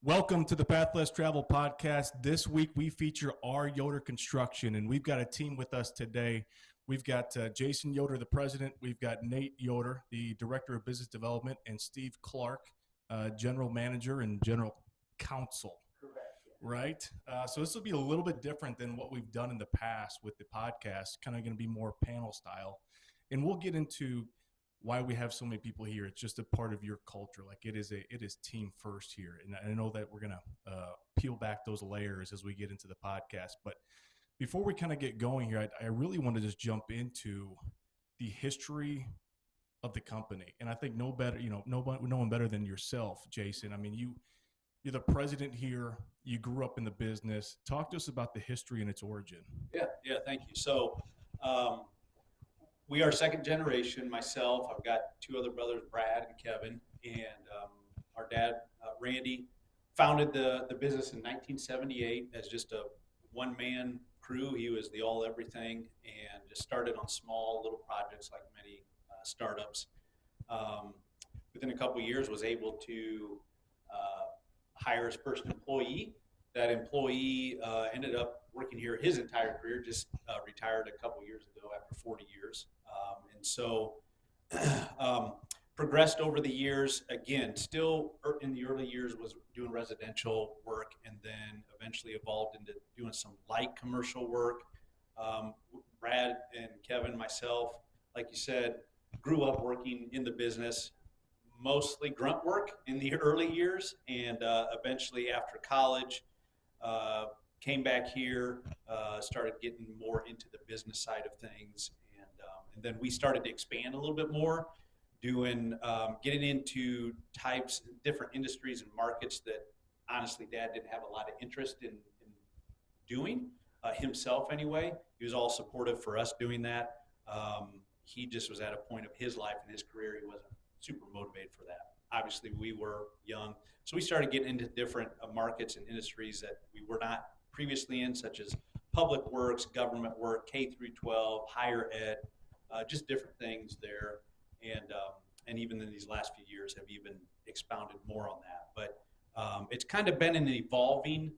Welcome to the Path Less Travel podcast. This week we feature our Yoder Construction, and we've got a team with us today. We've got Jason Yoder, the president. We've got Nate Yoder, the director of business development, and Steve Clark, general manager and general counsel. Correct. Right? So this will be a little bit different than what we've done in the past with the podcast, kind of going to be more panel style. And we'll get into why we have so many people here. It's just a part of your culture. Like it is team first here. And I know that we're going to peel back those layers as we get into the podcast. But before we kind of get going here, I really want to just jump into the history of the company. And I think no one better than yourself, Jason. I mean, you're the president here. You grew up in the business. Talk to us about the history and its origin. Yeah, thank you. So we are second generation. Myself, I've got two other brothers, Brad and Kevin, and our dad, Randy, founded the business in 1978 as just a one-man crew. He was the all-everything and just started on small little projects like many startups. Within a couple of years, was able to hire his first employee. That employee ended up working here his entire career, just retired a couple years ago after 40 years. And so progressed over the years, again, still in the early years was doing residential work and then eventually evolved into doing some light commercial work. Brad and Kevin, myself, like you said, grew up working in the business, mostly grunt work in the early years, and eventually after college, came back here, started getting more into the business side of things, and then we started to expand a little bit more, getting into different industries and markets that honestly Dad didn't have a lot of interest in doing himself anyway. He was all supportive for us doing that. He just was at a point of his life and his career, he wasn't super motivated for that. Obviously, we were young, so we started getting into different markets and industries that we were not previously in, such as public works, government work, K through 12, higher ed, just different things there. And even in these last few years have even expounded more on that. But it's kind of been an evolving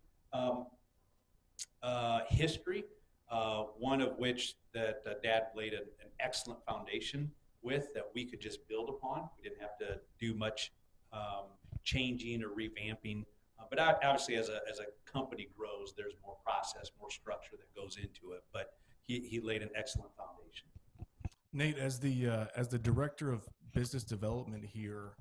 history, one of which that Dad laid an excellent foundation with that we could just build upon. We didn't have to do much changing or revamping. But obviously, as a company grows, there's more process, more structure that goes into it. But he laid an excellent foundation. Nate, as the director of business development here,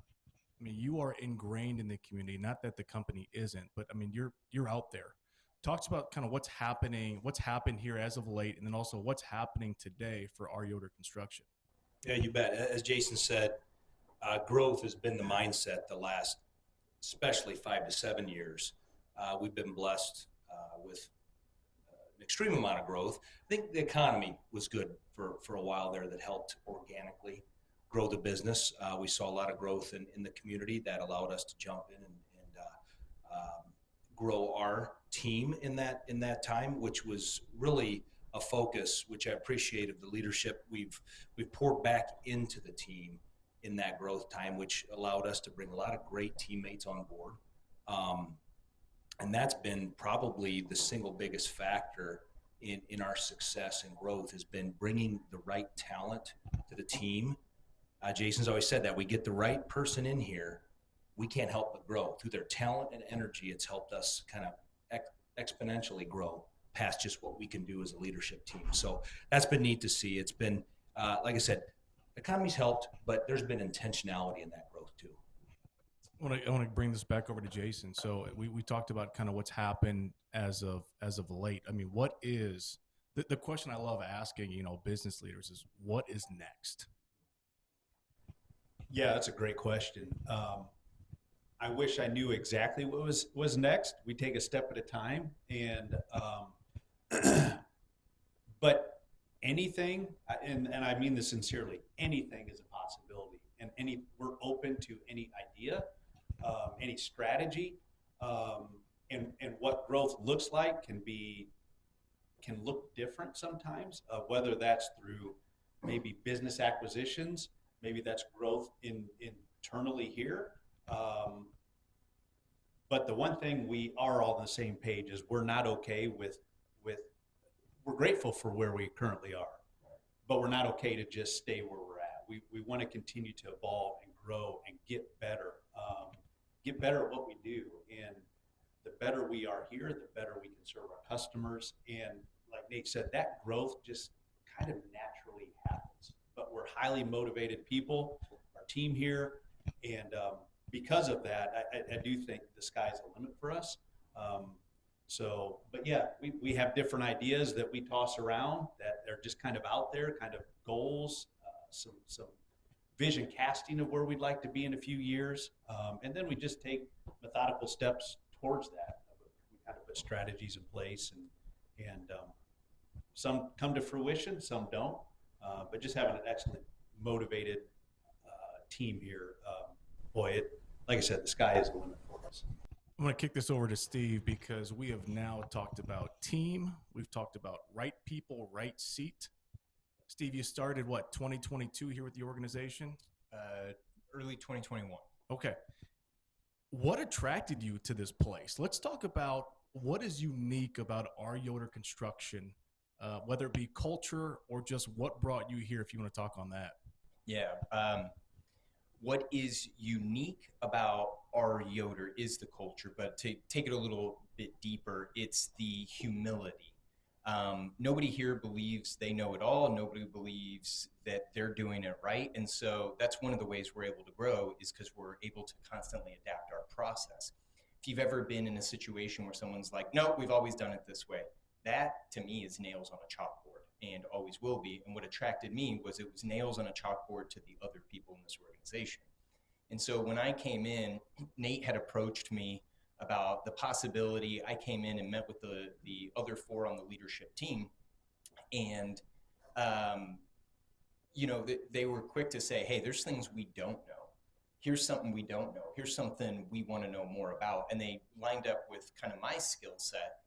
I mean, you are ingrained in the community. Not that the company isn't, but I mean, you're out there. Talk about kind of what's happened here as of late, and then also what's happening today for our Yoder Construction. Yeah, you bet. As Jason said, growth has been the mindset the last, especially 5 to 7 years. We've been blessed with an extreme amount of growth. I think the economy was good for a while there that helped organically grow the business. We saw a lot of growth in the community that allowed us to jump in and grow our team in that time, which was really a focus, which I appreciate of the leadership we've poured back into the team in that growth time, which allowed us to bring a lot of great teammates on board. And that's been probably the single biggest factor in our success and growth, has been bringing the right talent to the team. Jason's always said that we get the right person in here, we can't help but grow. Through their talent and energy, it's helped us kind of exponentially grow past just what we can do as a leadership team. So that's been neat to see. It's been, like I said, the economy's helped, but there's been intentionality in that growth too. I want to bring this back over to Jason. So we talked about kind of what's happened as of late. I mean, what is the question I love asking, business leaders is, what is next? Yeah, that's a great question. I wish I knew exactly what was next. We take a step at a time, and but anything, and I mean this sincerely, anything is a possibility, and we're open to any idea, any strategy, and what growth looks like can look different sometimes. Whether that's through maybe business acquisitions, maybe that's growth internally here. But the one thing we are all on the same page is we're not okay with we're grateful for where we currently are, but we're not okay to just stay where we're at. We want to continue to evolve and grow and get better at what we do. And the better we are here, the better we can serve our customers. And like Nate said, that growth just kind of naturally happens. But we're highly motivated people, our team here, and because of that, I do think the sky's the limit for us. But yeah, we have different ideas that we toss around that are just kind of out there, kind of goals, some vision casting of where we'd like to be in a few years. And then we just take methodical steps towards that. We kind of put strategies in place, and some come to fruition, some don't. But just having an excellent, motivated team here, like I said, the sky is the limit for us. I'm going to kick this over to Steve because we have now talked about team. We've talked about right people, right seat. Steve, you started, 2022 here with the organization? Early 2021. Okay. What attracted you to this place? Let's talk about what is unique about our Yoder Construction, whether it be culture or just what brought you here, if you want to talk on that. Yeah. What is unique about our Yoder is the culture, but to take it a little bit deeper, it's the humility. Nobody here believes they know it all. Nobody believes that they're doing it right. And so that's one of the ways we're able to grow is because we're able to constantly adapt our process. If you've ever been in a situation where someone's like, no, we've always done it this way, that to me is nails on a chalkboard and always will be. And what attracted me was it was nails on a chalkboard to the other people in this organization. And so when I came in, Nate had approached me about the possibility. I came in and met with the other four on the leadership team. And, they were quick to say, hey, there's things we don't know. Here's something we don't know. Here's something we want to know more about. And they lined up with kind of my skill set.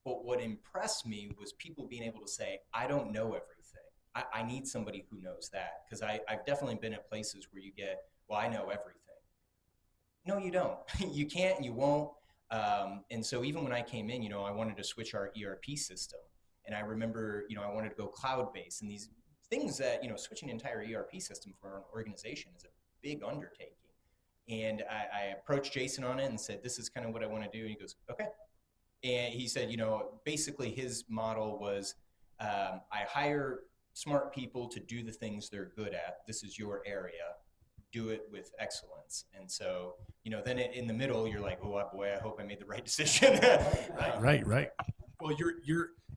But what impressed me was people being able to say, I don't know everything. I need somebody who knows that. Because I've definitely been at places where you get, well, I know everything. No, you don't. You can't and you won't. And so even when I came in, I wanted to switch our ERP system. And I remember, I wanted to go cloud-based. And these things that, switching an entire ERP system for an organization is a big undertaking. And I approached Jason on it and said, this is kind of what I want to do. And he goes, okay. And he said, basically his model was, I hire smart people to do the things they're good at. This is your area. Do it with excellence. And so, then in the middle, you're like, oh boy, I hope I made the right decision. Right. Well,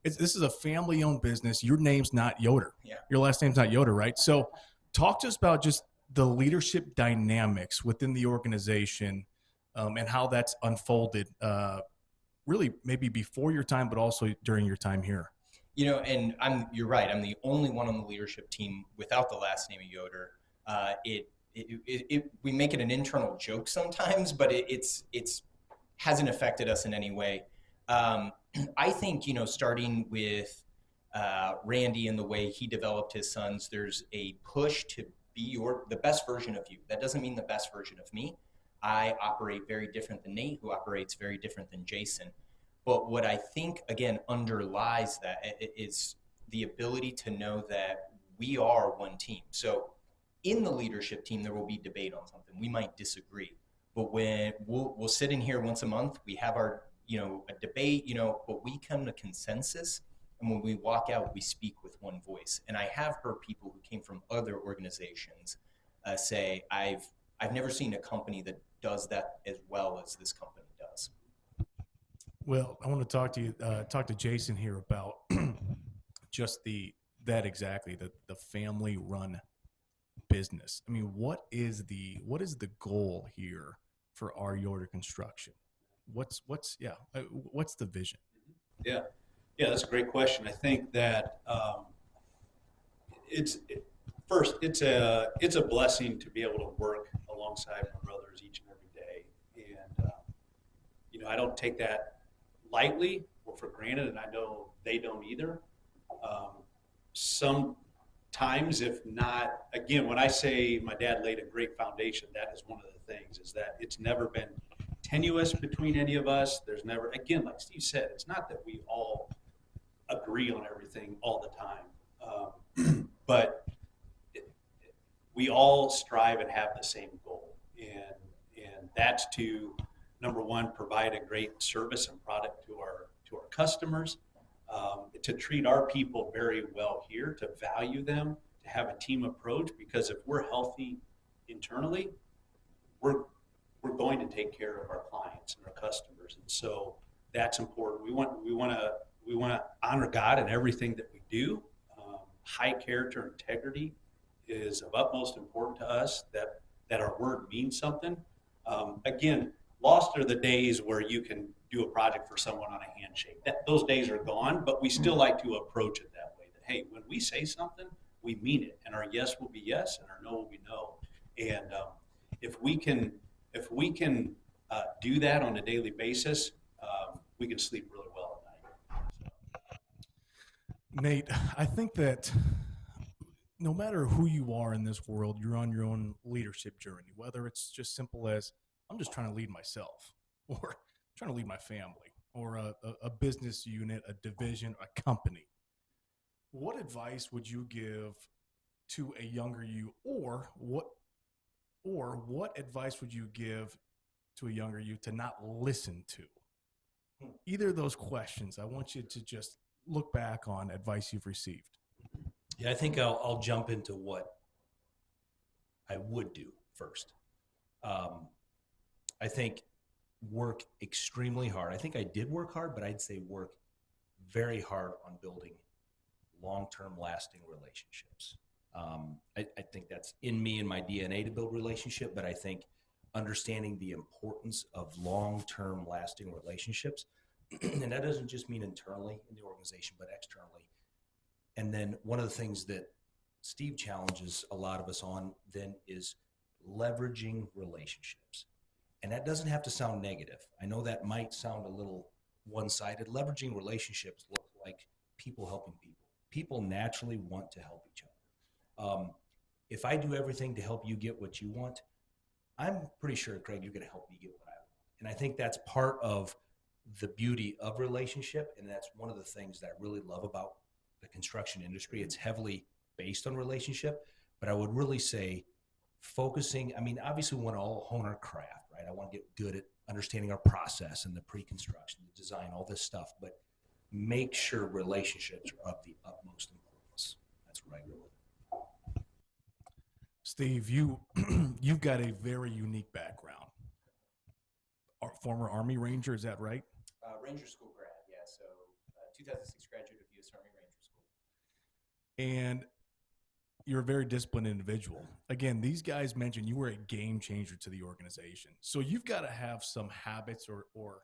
this is a family-owned business. Your name's not Yoder. Yeah. Your last name's not Yoder, right? So talk to us about just the leadership dynamics within the organization and how that's unfolded, really maybe before your time, but also during your time here. And you're right. I'm the only one on the leadership team without the last name of Yoder. We make it an internal joke sometimes, but it's hasn't affected us in any way. I think, starting with Randy and the way he developed his sons, there's a push to be the best version of you. That doesn't mean the best version of me. I operate very different than Nate, who operates very different than Jason. But what I think, again, underlies that is the ability to know that we are one team. So in the leadership team, there will be debate on something. We might disagree, but when we'll sit in here once a month, we have our, a debate, but we come to consensus. And when we walk out, we speak with one voice. And I have heard people who came from other organizations say, I've never seen a company that does that as well as this company does. Well, I want to talk to Jason here about just the family run business. I mean, what is the goal here for our Yoder Construction? What's the vision? Yeah, that's a great question. I think that it's a blessing to be able to work alongside my brothers each and every day, and I don't take that lightly or for granted, and I know they don't either. Sometimes, if not, again, when I say my dad laid a great foundation, that is one of the things, is that it's never been tenuous between any of us. There's never, again, like Steve said, it's not that we all agree on everything all the time, but we all strive and have the same goal, and that's to, number one, provide a great service and product to our customers, to treat our people very well here, to value them, to have a team approach, because if we're healthy internally, we're going to take care of our clients and our customers, and so that's important. We want to honor God in everything that we do. High character integrity is of utmost importance to us. That our word means something. Again, lost are the days where you can do a project for someone on a handshake. Those days are gone, but we still like to approach it that way. That, hey, when we say something, we mean it, and our yes will be yes, and our no will be no. And if we can do that on a daily basis, we can sleep really well at night. Nate, I think that no matter who you are in this world, you're on your own leadership journey, whether it's just simple as I'm just trying to lead myself, or trying to lead my family, or a business unit, a division, a company. What advice would you give to a younger you, or what advice would you give to a younger you to not listen to? Either of those questions, I want you to just look back on advice you've received. Yeah, I think I'll jump into what I would do first. I think work extremely hard. I think I did work hard, but I'd say work very hard on building long-term lasting relationships. I think that's in me and my DNA to build relationship, but I think understanding the importance of long-term lasting relationships, and that doesn't just mean internally in the organization, but externally. And then one of the things that Steve challenges a lot of us on then is leveraging relationships. And that doesn't have to sound negative. I know that might sound a little one-sided. Leveraging relationships look like people helping people. People naturally want to help each other. If I do everything to help you get what you want, I'm pretty sure, Craig, you're going to help me get what I want. And I think that's part of the beauty of relationship. And that's one of the things that I really love about the construction industry. It's heavily based on relationship, but I would really say focusing, I mean, obviously we want to all hone our craft, right? I want to get good at understanding our process and the pre-construction, the design, all this stuff, but make sure relationships are of the utmost importance. That's where I go with it. Steve, you've got a very unique background. Former Army Ranger, is that right? Ranger School grad, yeah. So 2006 graduate of U.S. Army Ranger School. And you're a very disciplined individual. Again, these guys mentioned you were a game changer to the organization. So you've got to have some habits or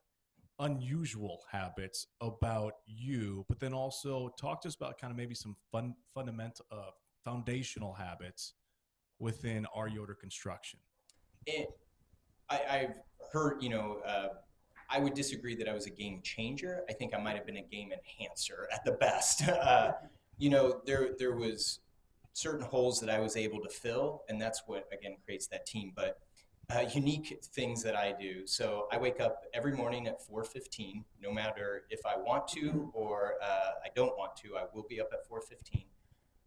unusual habits about you, but then also talk to us about kind of maybe some fundamental, foundational habits within our Yoder Construction. I've heard, I would disagree that I was a game changer. I think I might have been a game enhancer at the best. There was certain holes that I was able to fill, and that's what, again, creates that team. But unique things that I do. So I wake up every morning at 4:15, no matter if I want to or I don't want to, I will be up at 4:15.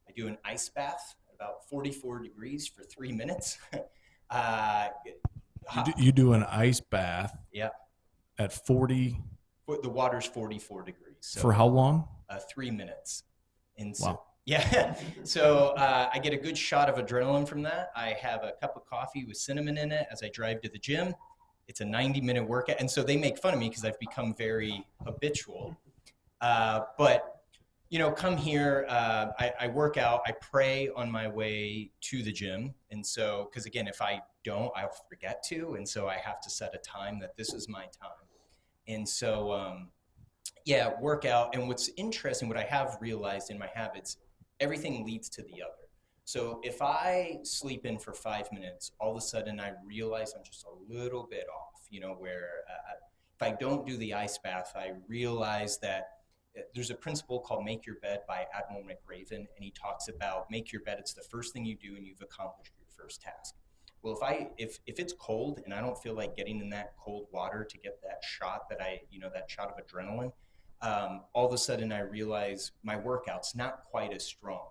I do an ice bath, about 44 degrees for 3 minutes. You do an ice bath. Yeah. At 40. The water's 44 degrees. So, for how long? 3 minutes. And so, wow. Yeah. So I get a good shot of adrenaline from that. I have a cup of coffee with cinnamon in it as I drive to the gym. It's a 90-minute workout. And so they make fun of me because I've become very habitual. But come here, I work out, I pray on my way to the gym. And so, because again, if I don't, I'll forget to. And so I have to set a time that this is my time. And so, work out. And what's interesting, what I have realized in my habits, everything leads to the other. So if I sleep in for 5 minutes, all of a sudden I realize I'm just a little bit off, where if I don't do the ice bath, I realize that there's a principle called Make Your Bed by Admiral McRaven, and he talks about make your bed. It's the first thing you do and you've accomplished your first task. well, if it's cold and I don't feel like getting in that cold water to get that shot that shot of adrenaline, all of a sudden I realize my workout's not quite as strong.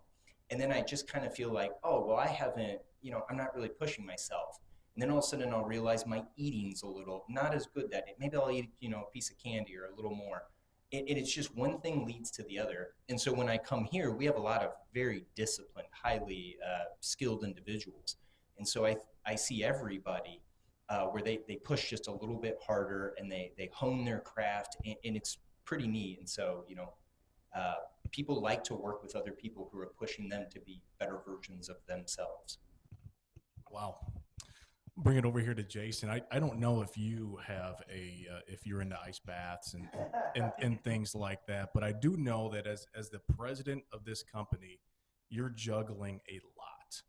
And then I just kind of feel like, oh, well, I haven't, I'm not really pushing myself. And then all of a sudden I'll realize my eating's a little not as good that day. Maybe I'll eat, a piece of candy or a little more. It's just one thing leads to the other. And so when I come here, we have a lot of very disciplined, highly skilled individuals. And so I see everybody where they push just a little bit harder and they hone their craft, and it's pretty neat. And so, people like to work with other people who are pushing them to be better versions of themselves. Wow. Bring it over here to Jason. I don't know if you have if you're into ice baths and things like that, but I do know that as the president of this company, you're juggling a lot.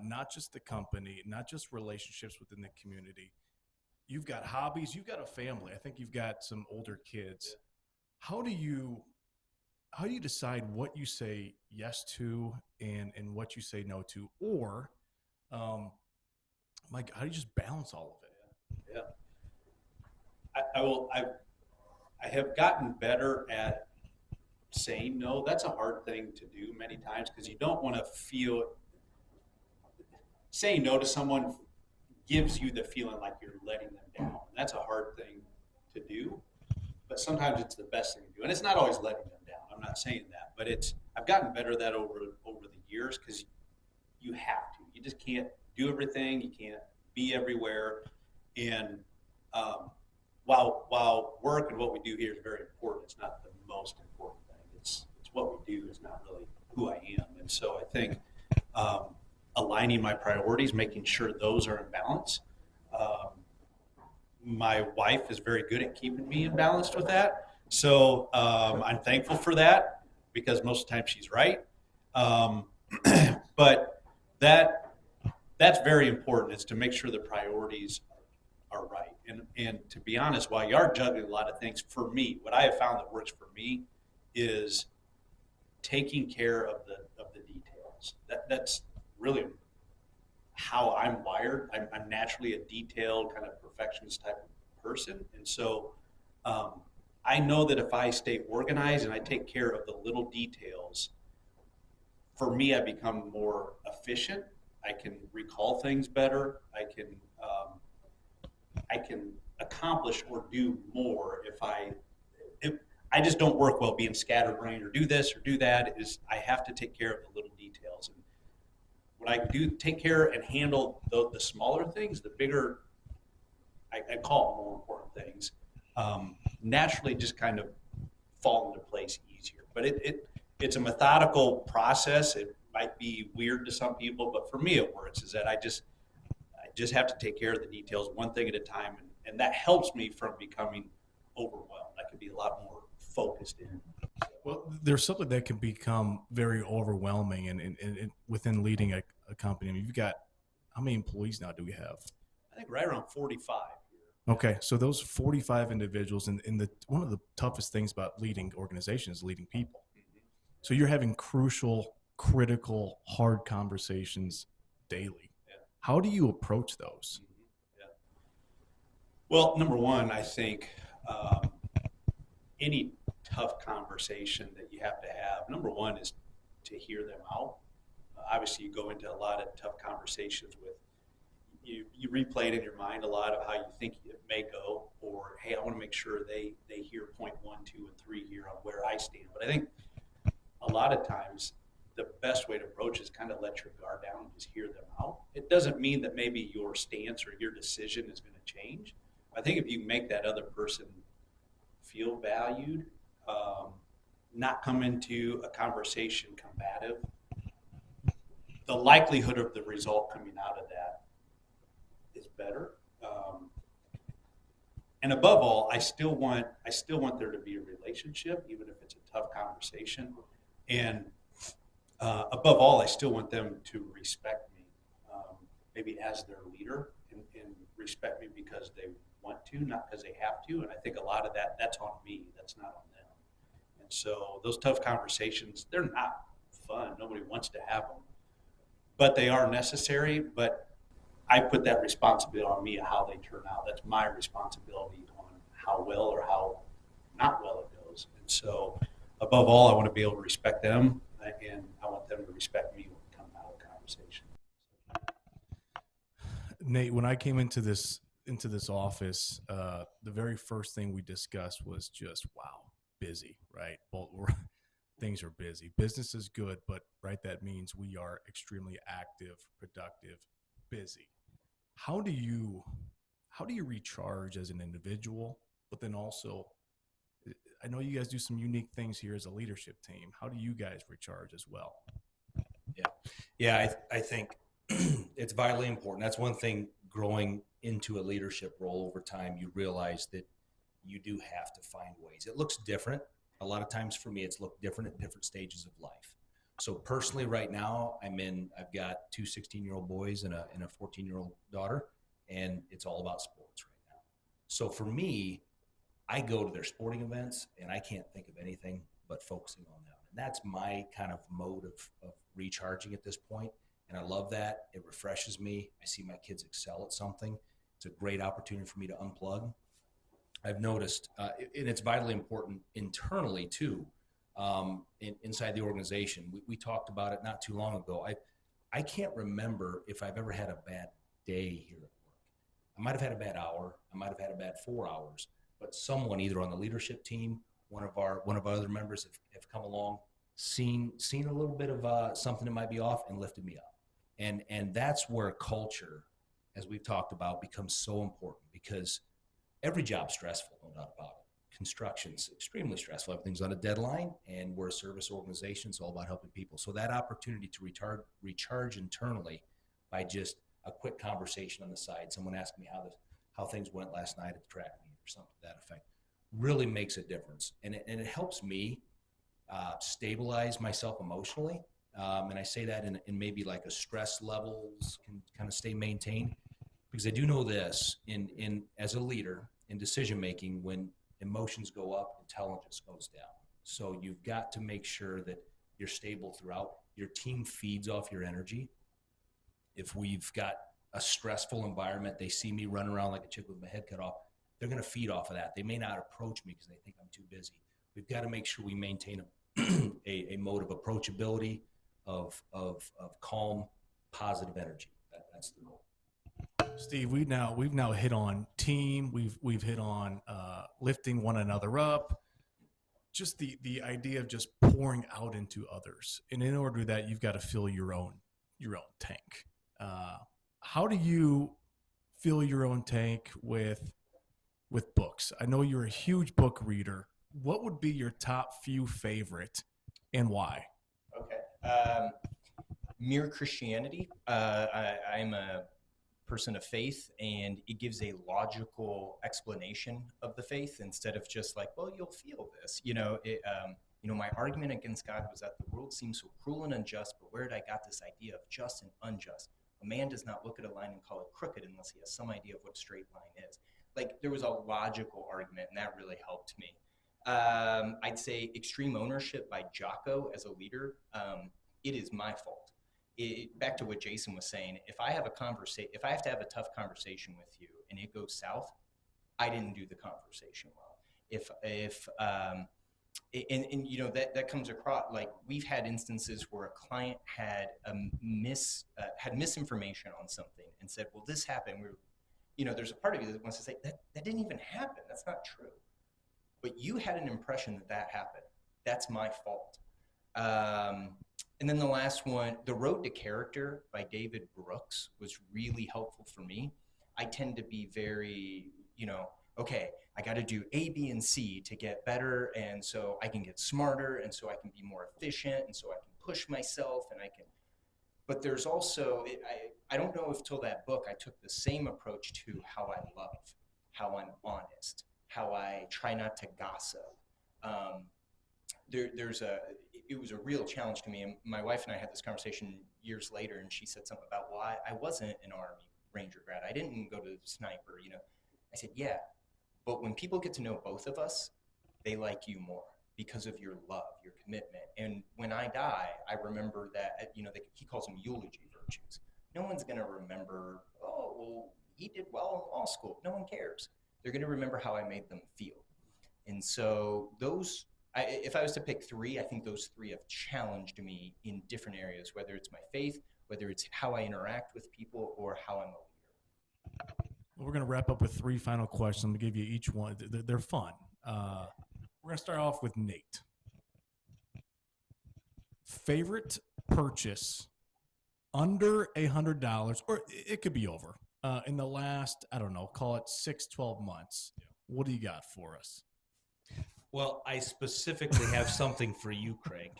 Not just the company, not just relationships within the community. You've got hobbies, you've got a family. I think you've got some older kids. How do you decide what you say yes to and what you say no to? Or Mike, how do you just balance all of it? Yeah. I have gotten better at saying no. That's a hard thing to do many times because you don't want to feel saying no to someone gives you the feeling like you're letting them down. That's a hard thing to do, but sometimes it's the best thing to do. And it's not always letting them down. I'm not saying that, but I've gotten better at that over the years because you have to. You just can't do everything. You can't be everywhere. And while work and what we do here is very important, it's not the most important thing. It's what we do is not really who I am. And so I think aligning my priorities, making sure those are in balance. My wife is very good at keeping me in balance with that. So I'm thankful for that because most of the time she's right. But that's very important, is to make sure the priorities are right. And to be honest, while you are juggling a lot of things, for me, what I have found that works for me is taking care of the details. That's really how I'm wired. I'm naturally a detailed, kind of perfectionist type of person. And so I know that if I stay organized and I take care of the little details, for me, I become more efficient. I can recall things better. I can accomplish or do more if I just don't work well being scatterbrained or do this or do that. I have to take care of the little details. And when I do take care and handle the smaller things, the bigger, I call them more important things, naturally just kind of fall into place easier. But it's a methodical process. It might be weird to some people, but for me it works, is that I just have to take care of the details one thing at a time, and that helps me from becoming overwhelmed. I can be a lot more focused in. Well, there's something that can become very overwhelming and within leading a company. I mean, you've got, how many employees now do we have? I think right around 45 here. Okay, so those 45 individuals, and one of the toughest things about leading organizations is leading people. Mm-hmm. So you're having crucial, critical, hard conversations daily. Yeah. How do you approach those? Mm-hmm. Yeah. Well, number one, I think any tough conversation that you have to have, number one is to hear them out. Obviously, you go into a lot of tough conversations with, you replay it in your mind a lot of how you think it may go, or, hey, I want to make sure they hear point 1, 2, and 3 here on where I stand. But I think a lot of times the best way to approach is kind of let your guard down and just hear them out. It doesn't mean that maybe your stance or your decision is going to change. I think if you make that other person feel valued, not come into a conversation combative, the likelihood of the result coming out of that is better. And above all, I still want there to be a relationship, even if it's a tough conversation. And above all, I still want them to respect me, maybe as their leader, and respect me because they want to, not because they have to. And I think a lot of that's on me. That's not on them. And so those tough conversations, they're not fun. Nobody wants to have them, but they are necessary. But I put that responsibility on me of how they turn out. That's my responsibility on how well or how not well it goes. And so above all, I want to be able to respect them, and I want them to respect me when we come out of the conversation. Nate, when I came into this office, the very first thing we discussed was just, wow, busy, right? Things are busy. Business is good, but right, that means we are extremely active, productive, busy. How do you recharge as an individual, but then also, I know you guys do some unique things here as a leadership team. How do you guys recharge as well? Yeah, I think it's vitally important. That's one thing, growing into a leadership role over time, you realize that you do have to find ways. It looks different. A lot of times for me, it's looked different at different stages of life. So personally right now, I've got two 16-year-old boys and a 14-year-old daughter, and it's all about sports right now. So for me, I go to their sporting events and I can't think of anything but focusing on them. And that's my kind of mode of recharging at this point. And I love that. It refreshes me. I see my kids excel at something. It's a great opportunity for me to unplug. I've noticed, and it's vitally important internally too, inside the organization. We talked about it not too long ago. I can't remember if I've ever had a bad day here at work. I might have had a bad hour. I might have had a bad 4 hours, but someone either on the leadership team, one of our other members have come along, seen a little bit of something that might be off, and lifted me up. And that's where culture, as we've talked about, becomes so important, because every job's stressful, no doubt about it. Construction's extremely stressful. Everything's on a deadline, and we're a service organization. It's all about helping people. So that opportunity to recharge internally by just a quick conversation on the side, someone asked me how things went last night at the track meet or something to that effect, really makes a difference. And it helps me stabilize myself emotionally. And I say that in maybe like a stress levels can kind of stay maintained. Because I do know this, in as a leader in decision making, when emotions go up, intelligence goes down. So you've got to make sure that you're stable throughout. Your team feeds off your energy. If we've got a stressful environment, they see me running around like a chick with my head cut off, they're going to feed off of that. They may not approach me because they think I'm too busy. We've got to make sure we maintain a mode of approachability, of calm, positive energy. That's the goal. Steve, we've now hit on team. We've hit on lifting one another up. Just the idea of just pouring out into others, and in order to do that, you've got to fill your own tank. How do you fill your own tank with books? I know you're a huge book reader. What would be your top few favorite, and why? Okay, Mere Christianity. I'm a person of faith, and it gives a logical explanation of the faith instead of just like, well, you'll feel this. My argument against God was that the world seems so cruel and unjust, but where did I got this idea of just and unjust? A man does not look at a line and call it crooked unless he has some idea of what a straight line is. Like, there was a logical argument, and that really helped me. I'd say Extreme Ownership by Jocko as a leader. It is my fault. Back to what Jason was saying, if I have to have a tough conversation with you and it goes south, I didn't do the conversation well. That comes across, like, we've had instances where a client had misinformation on something and said, well, this happened. There's a part of you that wants to say that didn't even happen. That's not true. But you had an impression that happened. That's my fault. And then the last one, The Road to Character by David Brooks, was really helpful for me. I tend to be very, okay, I got to do A, B, and C to get better, and so I can get smarter, and so I can be more efficient, and so I can push myself, but there's also, I don't know if till that book I took the same approach to how I love, how I'm honest, how I try not to gossip. It was a real challenge to me. And my wife and I had this conversation years later, and she said something about, well, I wasn't an Army Ranger grad. I didn't go to sniper, I said, yeah, but when people get to know both of us, they like you more because of your love, your commitment. And when I die, I remember that, he calls them eulogy virtues. no one's going to remember, oh, well, he did well in law school. No one cares. They're going to remember how I made them feel. And so if I was to pick three, I think those three have challenged me in different areas, whether it's my faith, whether it's how I interact with people, or how I'm a leader. Well, we're going to wrap up with three final questions. I'm going to give you each one. They're fun. We're going to start off with Nate. Favorite purchase under $100, or it could be over, in the last, I don't know, call it 6-12 months. What do you got for us? Well, I specifically have something for you, Craig.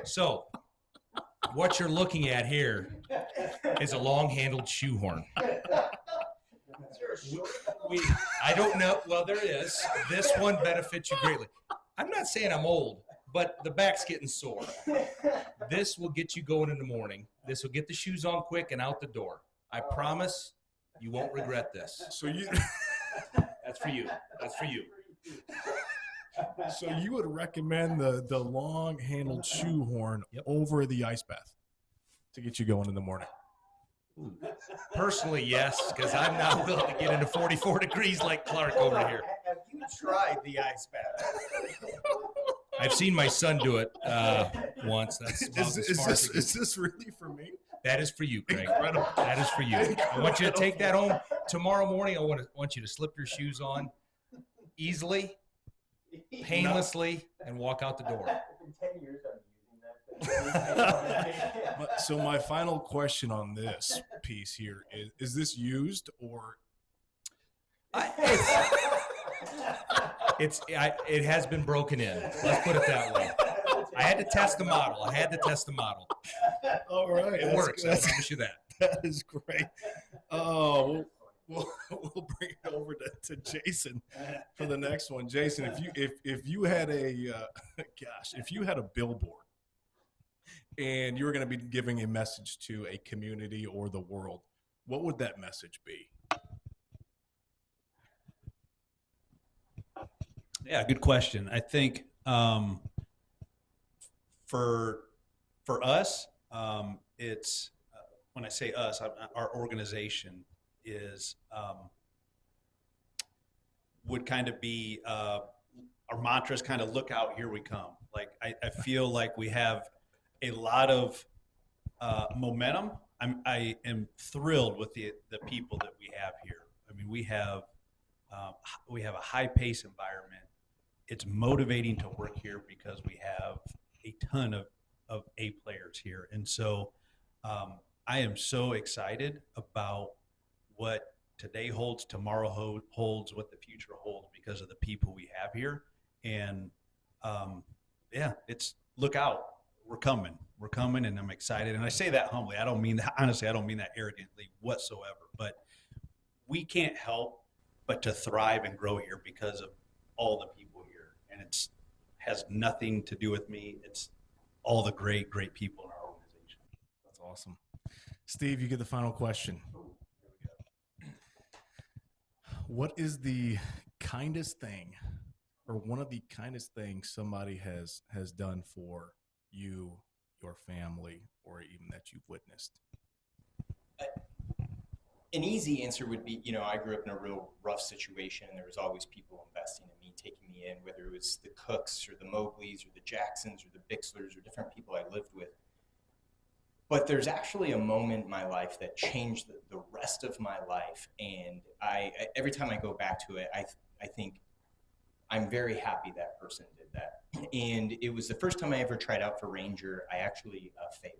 So, what you're looking at here is a long-handled shoehorn. I don't know. Well, there is. This one benefits you greatly. I'm not saying I'm old, but the back's getting sore. This will get you going in the morning. This will get the shoes on quick and out the door. I promise you won't regret this. So you That's for you. That's for you. So you would recommend the long-handled shoehorn Yep. over the ice bath to get you going in the morning? Personally, yes, because I'm not willing to get into 44 degrees like Clark over here. Have you tried the ice bath? I've seen my son do it once. That's about as far as it Is this really for me? That is for you, Craig. Incredible. That is for you. I want you to take that home tomorrow morning. I want you to slip your shoes on easily, painlessly, and walk out the door. In 10 years, I'm using that. So my final question on this piece here is this used or? It has been broken in. Let's put it that way. I had to test the model. All right. It works. I promise you that. That is great. Oh, we'll bring it over to Jason for the next one. Jason, if you had if you had a billboard and you were going to be giving a message to a community or the world, what would that message be? Yeah, good question. I think for us, it's when I say us, our organization is would kind of be our mantra is kind of look out, here we come. Like I feel like we have a lot of momentum. I am thrilled with the people that we have here. I mean, we have a high pace environment. It's motivating to work here because we have a ton of A players here. And so I am so excited about what today holds, tomorrow holds, what the future holds because of the people we have here. And it's look out. We're coming, and I'm excited. And I say that humbly. I don't mean that, honestly, I don't mean that arrogantly whatsoever. But we can't help but to thrive and grow here because of all the people here. And it has nothing to do with me. It's all the great, great people in our organization. That's awesome. Steve, you get the final question. What is the kindest thing, or one of the kindest things somebody has done for you, your family, or even that you've witnessed? An easy answer would be, I grew up in a real rough situation, and there was always people investing in me, taking me in, whether it was the Cooks or the Mowglis or the Jacksons or the Bixlers or different people I lived with. But there's actually a moment in my life that changed the rest of my life, and I every time I go back to it, I think I'm very happy that person did that. And it was the first time I ever tried out for Ranger. I actually failed.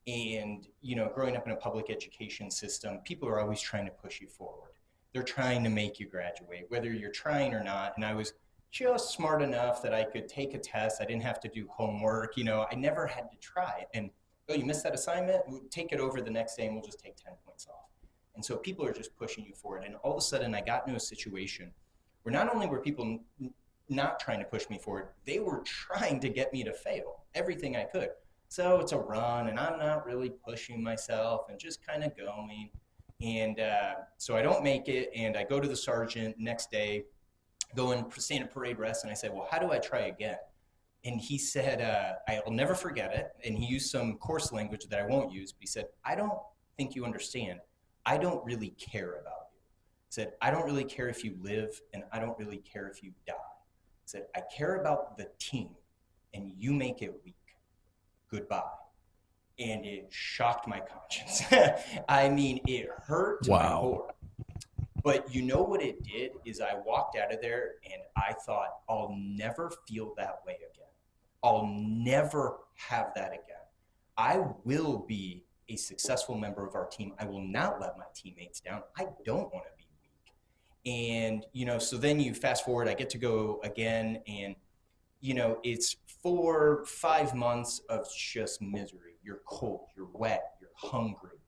And, growing up in a public education system, people are always trying to push you forward. They're trying to make you graduate, whether you're trying or not. And I was just smart enough that I could take a test. I didn't have to do homework. I never had to try. And, you missed that assignment? We'll take it over the next day and we'll just take 10 points off. And so people are just pushing you forward. And all of a sudden I got into a situation where not only were people not trying to push me forward, they were trying to get me to fail everything I could. So it's a run, and I'm not really pushing myself and just kind of going. And so I don't make it, and I go to the sergeant next day, go and stand at parade rest, and I said, well, how do I try again? And he said, I'll never forget it. And he used some coarse language that I won't use, but he said, I don't think you understand. I don't really care about you. He said, I don't really care if you live, and I don't really care if you die. He said, I care about the team, and you make it weak. Goodbye. And it shocked my conscience. I mean, it hurt to my core. But you know what it did is I walked out of there and I thought, I'll never feel that way again. I'll never have that again. I will be a successful member of our team. I will not let my teammates down. I don't want to be weak. And, you know, so then you fast forward, I get to go again, and, you know, it's 4 or 5 months of just misery. You're cold, you're wet, you're hungry,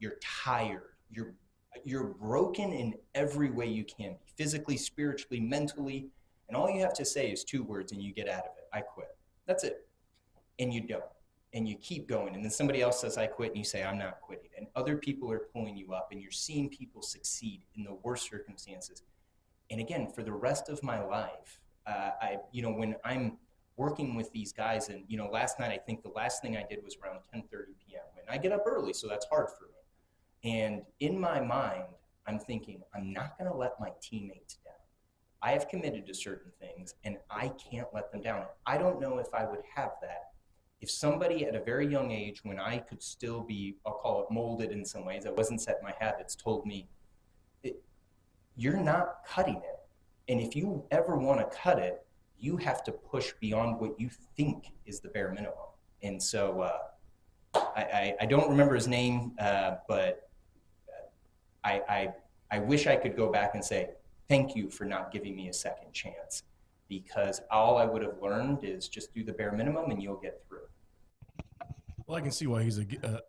you're tired, you're broken in every way you can be, physically, spiritually, mentally, and all you have to say is 2 words and you get out of it. I quit. That's it. And you don't. And you keep going. And then somebody else says, I quit, and you say, I'm not quitting. And other people are pulling you up, and you're seeing people succeed in the worst circumstances. And again, for the rest of my life, when I'm working with these guys, and, you know, last night, I think the last thing I did was around 10:30 p.m. And I get up early, so that's hard for me. And in my mind, I'm thinking, I'm not going to let my teammates down. I have committed to certain things, and I can't let them down. I don't know if I would have that if somebody at a very young age, when I could still be, I'll call it molded in some ways, I wasn't set in my habits, told me, you're not cutting it. And if you ever want to cut it, you have to push beyond what you think is the bare minimum. And so I don't remember his name, but I wish I could go back and say, thank you for not giving me a second chance, because all I would have learned is just do the bare minimum and you'll get through. Well, I can see why he's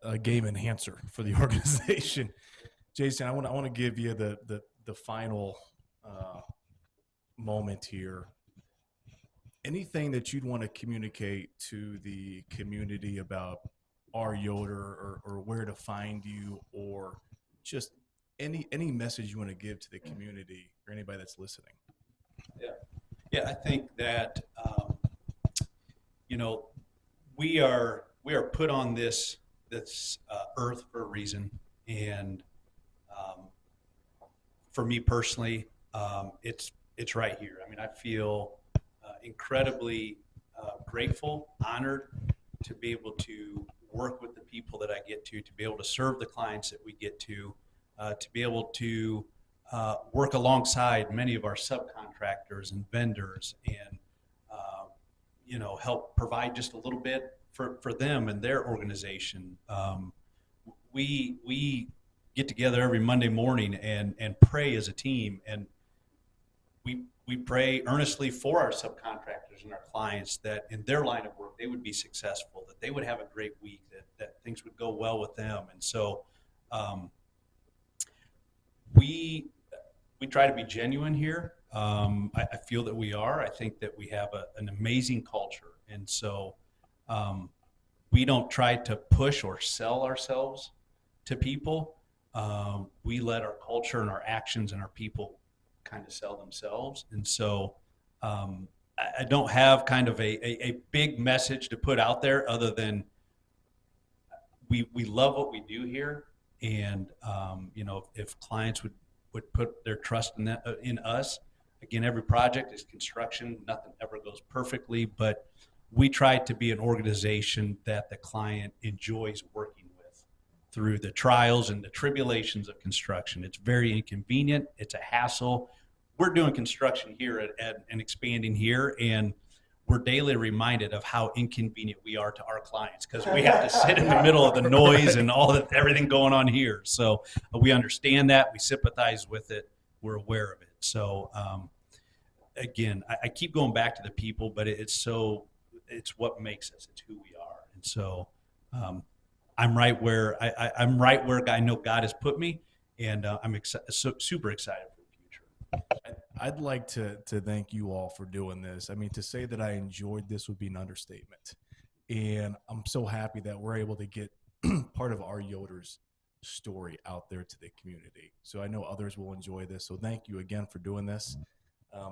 a game enhancer for the organization. Jason, I want to give you the final moment here. Anything that you'd want to communicate to the community about our Yoder, or where to find you, or just any message you want to give to the community or anybody that's listening? Yeah, I think that we are put on this earth for a reason, and for me personally, it's right here. I mean, I feel incredibly grateful, honored to be able to work with the people that I get to be able to serve the clients that we get to be able to work alongside many of our subcontractors and vendors, and help provide just a little bit for them and their organization. We get together every Monday morning and pray as a team, and we pray earnestly for our subcontractors and our clients that in their line of work they would be successful, that they would have a great week, that things would go well with them. And so we try to be genuine here. I feel that we are. I think that we have an amazing culture, and so we don't try to push or sell ourselves to people. We let our culture and our actions and our people kind of sell themselves. And so I don't have kind of a big message to put out there other than we love what we do here. And if clients would put their trust in us, again, every project is construction. Nothing ever goes perfectly, but we try to be an organization that the client enjoys working with through the trials and the tribulations of construction. It's very inconvenient. It's a hassle. We're doing construction here and expanding here, and we're daily reminded of how inconvenient we are to our clients because we have to sit in the middle of the noise and everything going on here. So we understand that. We sympathize with it. We're aware of it. So again, I keep going back to the people, but it's what makes us. It's who we are. And so I'm right where I'm right where I know God has put me, and I'm super excited for the future. I'd like to thank you all for doing this. I mean, to say that I enjoyed this would be an understatement. And I'm so happy that we're able to get part of our Yoder's story out there to the community. So I know others will enjoy this. So thank you again for doing this.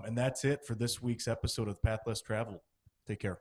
And that's it for this week's episode of Path Less Travel. Take care.